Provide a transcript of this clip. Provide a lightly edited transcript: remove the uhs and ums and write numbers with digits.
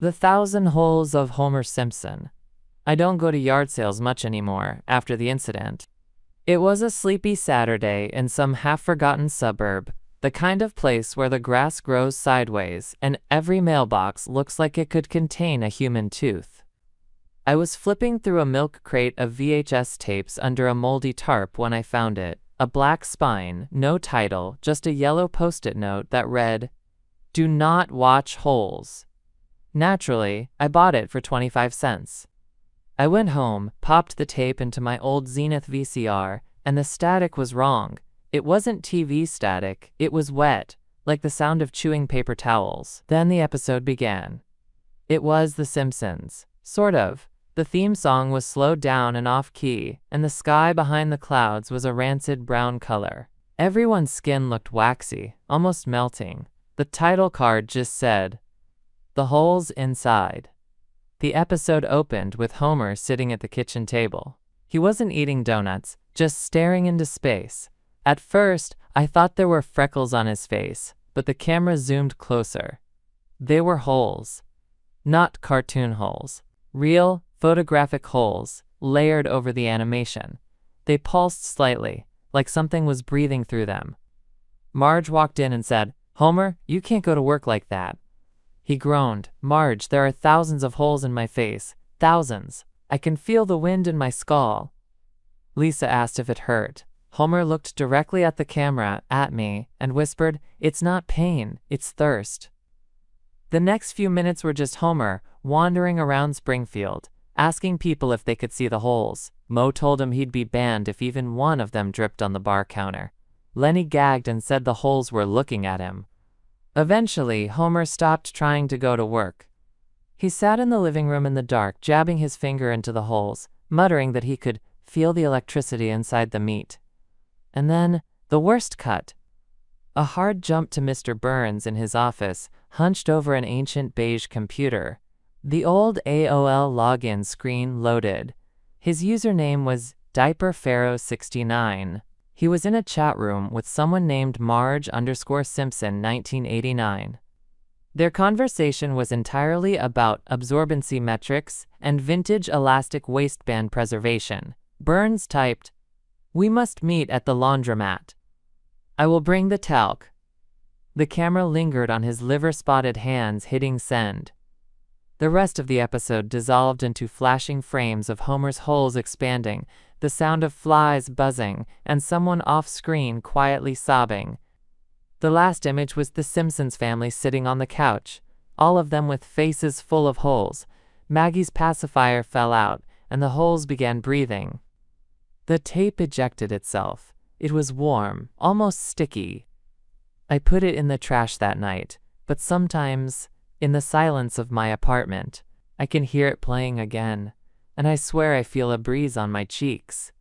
The Thousand Holes of Homer Simpson. I don't go to yard sales much anymore after the incident. It was a sleepy Saturday in some half-forgotten suburb, the kind of place where the grass grows sideways and every mailbox looks like it could contain a human tooth. I was flipping through a milk crate of VHS tapes under a moldy tarp when I found it. A black spine, no title, just a yellow post-it note that read, "Do not watch holes." Naturally, I bought it for 25 cents. I went home, popped the tape into my old Zenith VCR, and the static was wrong. It wasn't TV static, it was wet, like the sound of chewing paper towels. Then the episode began. It was The Simpsons. Sort of. The theme song was slowed down and off-key, and the sky behind the clouds was a rancid brown color. Everyone's skin looked waxy, almost melting. The title card just said, "The Holes Inside." The episode opened with Homer sitting at the kitchen table. He wasn't eating donuts, just staring into space. At first, I thought there were freckles on his face, but the camera zoomed closer. They were holes. Not cartoon holes. Real, photographic holes, layered over the animation. They pulsed slightly, like something was breathing through them. Marge walked in and said, "Homer, you can't go to work like that." He groaned, "Marge, there are thousands of holes in my face. Thousands. I can feel the wind in my skull." Lisa asked if it hurt. Homer looked directly at the camera, at me, and whispered, "It's not pain, it's thirst." The next few minutes were just Homer, wandering around Springfield, asking people if they could see the holes. Mo told him he'd be banned if even one of them dripped on the bar counter. Lenny gagged and said the holes were looking at him. Eventually, Homer stopped trying to go to work. He sat in the living room in the dark, jabbing his finger into the holes, muttering that he could feel the electricity inside the meat. And then, the worst cut. A hard jump to Mr. Burns in his office, hunched over an ancient beige computer. The old AOL login screen loaded. His username was DiaperPharaoh69. He was in a chat room with someone named Marge_Simpson 1989. Their conversation was entirely about absorbency metrics and vintage elastic waistband preservation. Burns typed, "We must meet at the laundromat. I will bring the talc." The camera lingered on his liver-spotted hands, hitting send. The rest of the episode dissolved into flashing frames of Homer's holes expanding, the sound of flies buzzing, and someone off-screen quietly sobbing. The last image was the Simpsons family sitting on the couch, all of them with faces full of holes. Maggie's pacifier fell out, and the holes began breathing. The tape ejected itself. It was warm, almost sticky. I put it in the trash that night, but sometimes, in the silence of my apartment, I can hear it playing again, and I swear I feel a breeze on my cheeks.